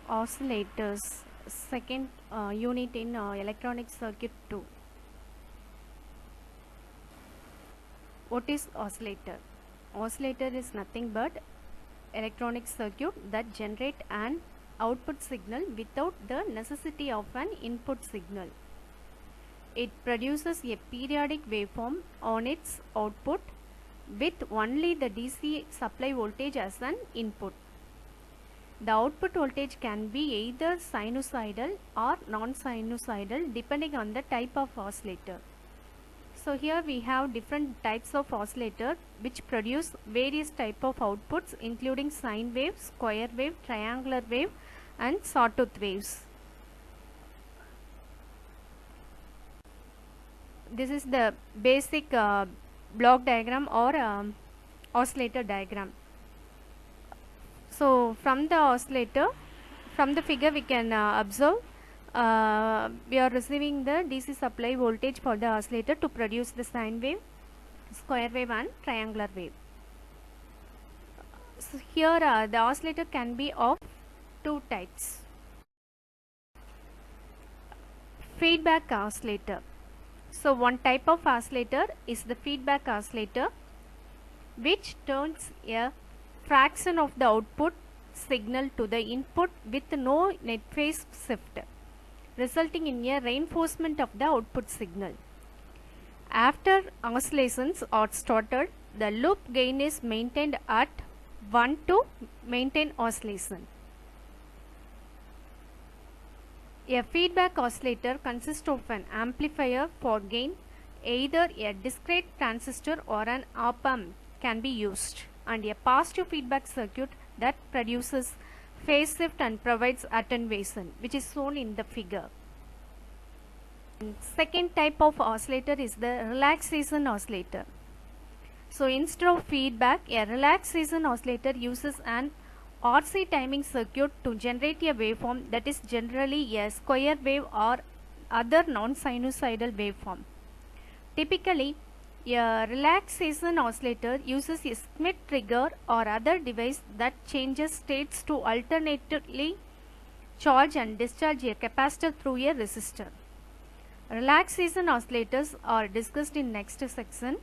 Oscillators, second unit in electronic circuit 2. What is oscillator? Oscillator is nothing but electronic circuit that generate an output signal without the necessity of an input signal. It produces a periodic waveform on its output with only the DC supply voltage as an input. The output voltage can be either sinusoidal or non-sinusoidal depending on the type of oscillator. So here we have different types of oscillator which produce various type of outputs including sine wave, square wave, triangular wave and sawtooth waves. This is the basic block diagram or oscillator diagram. So from the oscillator, from the figure we can observe we are receiving the DC supply voltage for the oscillator to produce the sine wave, square wave and triangular wave. So here the oscillator can be of two types. Feedback oscillator. So one type of oscillator is the feedback oscillator, which turns a fraction of the output signal to the input with no net phase shift, resulting in a reinforcement of the output signal. After oscillations are started, the loop gain is maintained at 1 to maintain oscillation. A feedback oscillator consists of an amplifier for gain. Either a discrete transistor or an op-amp can be used, and a positive feedback circuit that produces phase shift and provides attenuation, which is shown in the figure. Second type of oscillator is the relaxation oscillator. So instead of feedback, a relaxation oscillator uses an RC timing circuit to generate a waveform that is generally a square wave or other non-sinusoidal waveform. Typically, a relaxation oscillator uses a Schmitt trigger or other device that changes states to alternately charge and discharge a capacitor through a resistor. Relaxation oscillators are discussed in next section.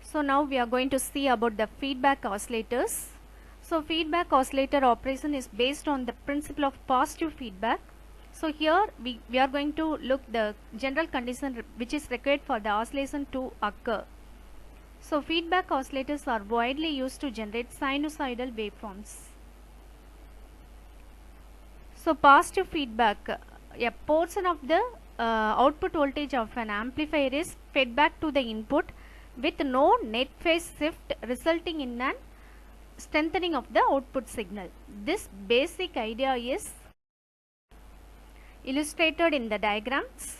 So now we are going to see about the feedback oscillators. So feedback oscillator operation is based on the principle of positive feedback. So here we are going to look the general condition which is required for the oscillation to occur. So feedback oscillators are widely used to generate sinusoidal waveforms. So positive feedback, a portion of the output voltage of an amplifier is fed back to the input with no net phase shift, resulting in an strengthening of the output signal. This basic idea is illustrated in the diagrams.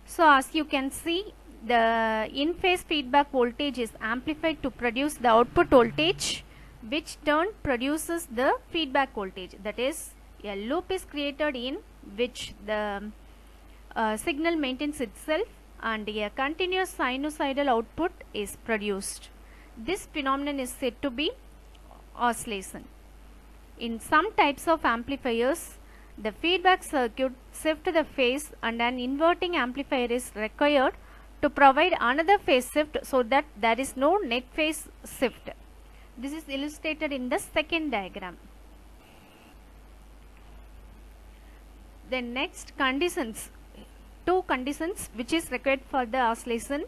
So as you can see, the in-phase feedback voltage is amplified to produce the output voltage, which turn produces the feedback voltage. That is, a loop is created in which the signal maintains itself and a continuous sinusoidal output is produced. This phenomenon is said to be oscillation. In some types of amplifiers, the feedback circuit shifts the phase and an inverting amplifier is required to provide another phase shift so that there is no net phase shift. This is illustrated in the second diagram. The next conditions, two conditions which is required for the oscillation.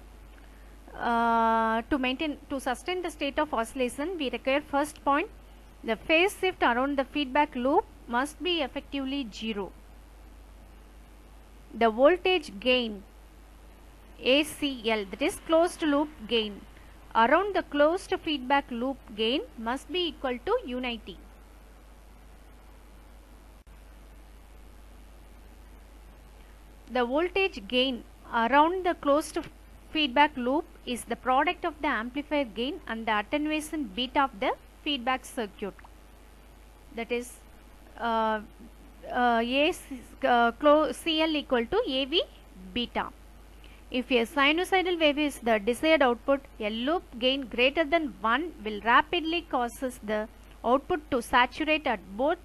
To sustain the state of oscillation, we require first point, the phase shift around the feedback loop must be effectively zero. The voltage gain ACL, that is closed loop gain, around the closed feedback loop gain must be equal to unity. The voltage gain around the closed feedback loop is the product of the amplifier gain and the attenuation beta of the feedback circuit. That is CL equal to AV beta. If a sinusoidal wave is the desired output, a loop gain greater than 1 will rapidly causes the output to saturate at both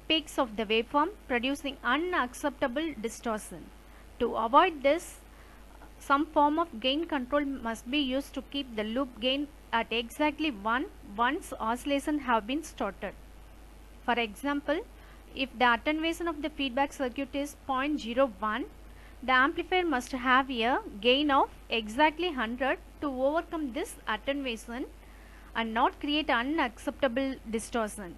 peaks of the waveform, producing unacceptable distortion. To avoid this, some form of gain control must be used to keep the loop gain at exactly 1 once oscillation have been started. For example, if the attenuation of the feedback circuit is 0.01, the amplifier must have a gain of exactly 100 to overcome this attenuation and not create unacceptable distortion.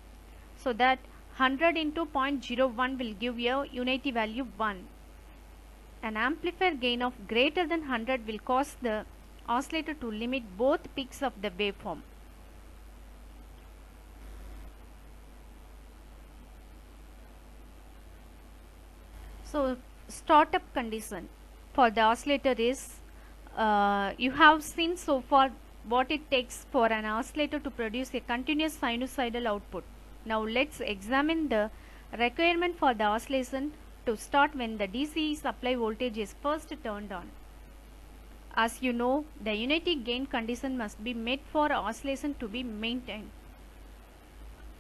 So that 100 into 0.01 will give a unity value 1. An amplifier gain of greater than 100 will cause the oscillator to limit both peaks of the waveform. So startup condition for the oscillator is, you have seen so far what it takes for an oscillator to produce a continuous sinusoidal output. Now let's examine the requirement for the oscillation to start when the DC supply voltage is first turned on. As you know, the unity gain condition must be met for oscillation to be maintained.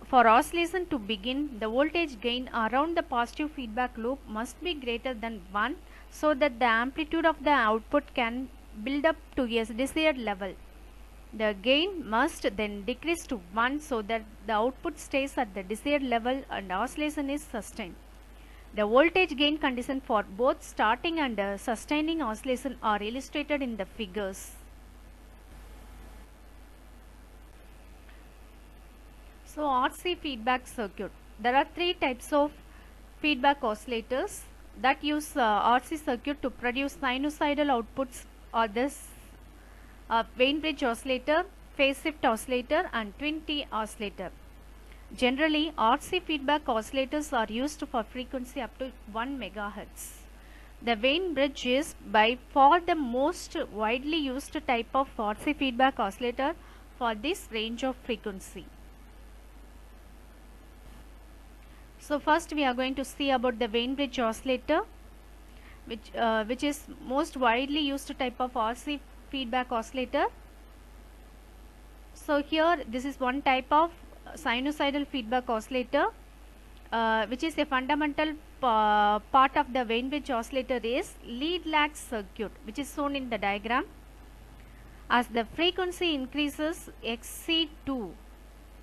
For oscillation to begin, the voltage gain around the positive feedback loop must be greater than 1 so that the amplitude of the output can build up to a desired level. The gain must then decrease to 1 so that the output stays at the desired level and oscillation is sustained. The voltage gain condition for both starting and sustaining oscillation are illustrated in the figures. So RC feedback circuit. There are three types of feedback oscillators that use RC circuit to produce sinusoidal outputs, or this Wien bridge oscillator, phase shift oscillator and twin T oscillator. Generally, RC feedback oscillators are used for frequency up to 1 MHz. The Wien bridge is by far the most widely used type of RC feedback oscillator for this range of frequency. So first we are going to see about the Wien bridge oscillator, which is most widely used type of RC feedback oscillator. So here this is one type of sinusoidal feedback oscillator, which is a fundamental part of the Wien bridge oscillator is lead lag circuit, which is shown in the diagram. As the frequency increases, XC2,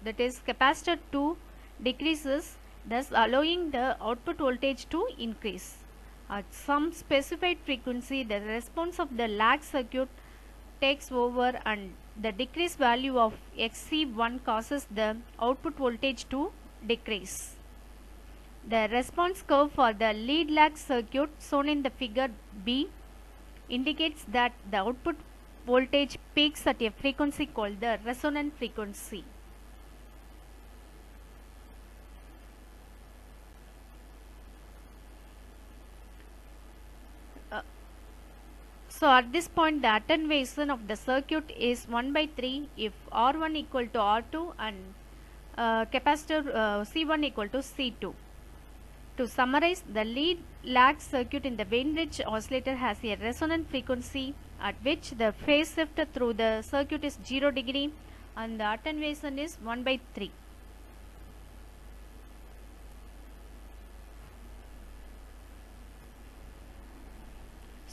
that is capacitor 2, decreases, thus allowing the output voltage to increase. At some specified frequency, the response of the lag circuit takes over and the decreased value of XC1 causes the output voltage to decrease. The response curve for the lead lag circuit shown in the figure B indicates that the output voltage peaks at a frequency called the resonant frequency. So at this point the attenuation of the circuit is 1 by 3 if R1 equal to R2 and capacitor C1 equal to C2. To summarize, the lead lag circuit in the Wien bridge oscillator has a resonant frequency at which the phase shift through the circuit is 0 degree and the attenuation is 1 by 3.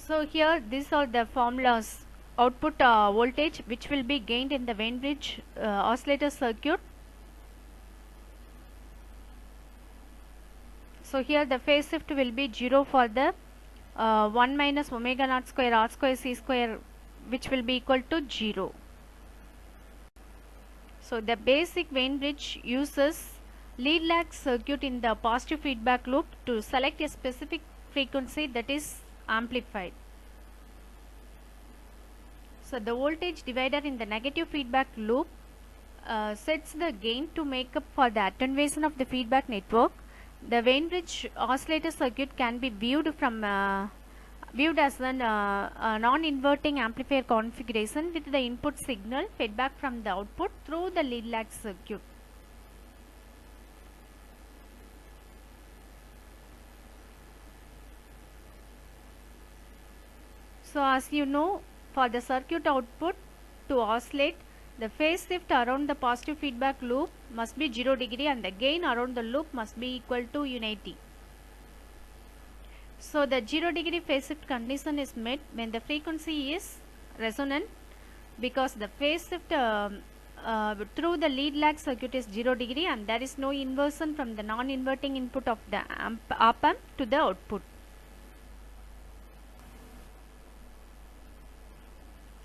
So here these are the formulas: output voltage which will be gained in the Wien bridge oscillator circuit. So here the phase shift will be 0 for the 1 minus omega naught square R square C square, which will be equal to 0. So the basic Wien bridge uses lead lag circuit in the positive feedback loop to select a specific frequency that is amplified. So the voltage divider in the negative feedback loop sets the gain to make up for the attenuation of the feedback network. The Wien bridge oscillator circuit can be viewed as a non-inverting amplifier configuration with the input signal fed back from the output through the lead lag circuit. So as you know, for the circuit output to oscillate, the phase shift around the positive feedback loop must be 0 degree and the gain around the loop must be equal to unity. So the 0 degree phase shift condition is met when the frequency is resonant, because the phase shift through the lead lag circuit is 0 degree and there is no inversion from the non-inverting input of the op-amp to the output.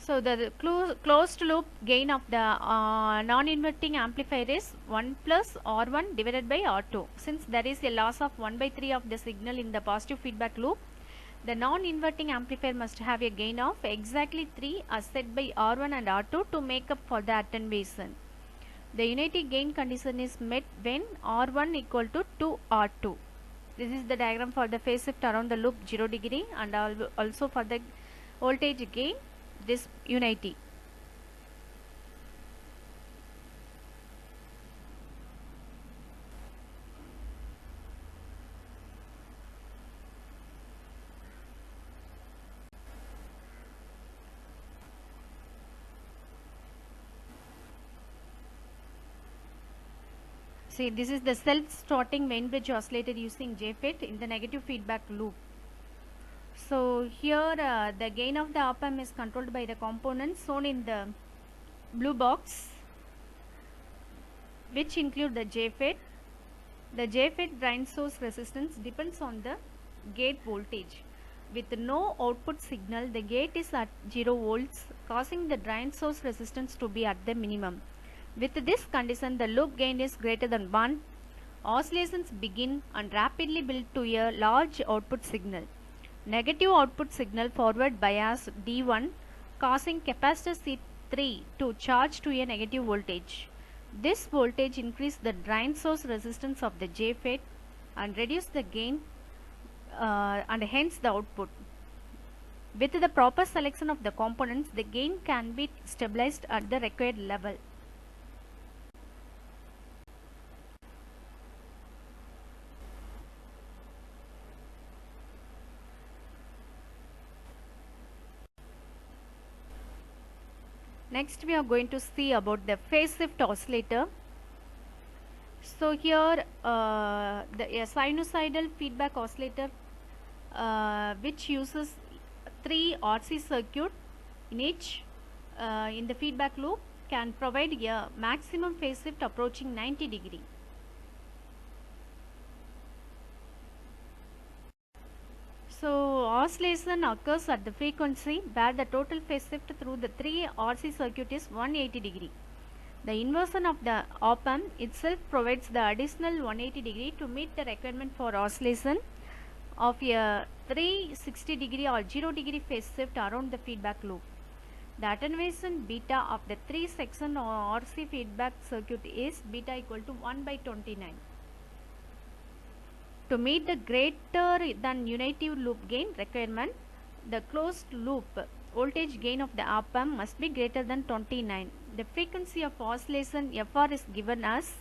So the closed loop gain of the non-inverting amplifier is 1 plus R1 divided by R2. Since there is a loss of 1 by 3 of the signal in the positive feedback loop, the non-inverting amplifier must have a gain of exactly 3 as set by R1 and R2 to make up for the attenuation. The unity gain condition is met when R1 equal to 2R2. This is the diagram for the phase shift around the loop 0 degree and also for the voltage gain, this unity. See, this is the self-starting main bridge oscillator using JFET in the negative feedback loop. So here the gain of the op-amp is controlled by the components shown in the blue box, which include the JFET. The JFET drain source resistance depends on the gate voltage. With no output signal, the gate is at 0 volts, causing the drain source resistance to be at the minimum. With this condition, the loop gain is greater than 1. Oscillations begin and rapidly build to a large output signal. Negative output signal forward bias D1, causing capacitor C3 to charge to a negative voltage. This voltage increases the drain source resistance of the JFET and reduce the gain and hence the output. With the proper selection of the components, the gain can be stabilized at the required level. Next we are going to see about the phase shift oscillator. So here a sinusoidal feedback oscillator which uses 3 RC circuit in each in the feedback loop can provide a maximum phase shift approaching 90 degree. So oscillation occurs at the frequency where the total phase shift through the 3 RC circuit is 180 degree. The inversion of the op-amp itself provides the additional 180 degree to meet the requirement for oscillation of a 360 degree or 0 degree phase shift around the feedback loop. The attenuation beta of the 3 section RC feedback circuit is beta equal to 1 by 29. To meet the greater than unity loop gain requirement, the closed loop voltage gain of the op-amp must be greater than 29. The frequency of oscillation Fr is given as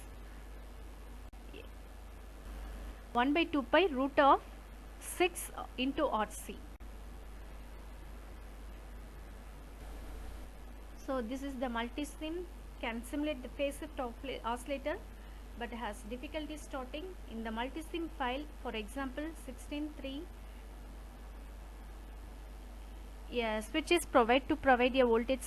1 by 2 pi root of 6 into RC. So this is the multisim, can simulate the phase shift oscillator but has difficulty starting. In the multisim file, for example 16.3, switch is provided to provide a voltage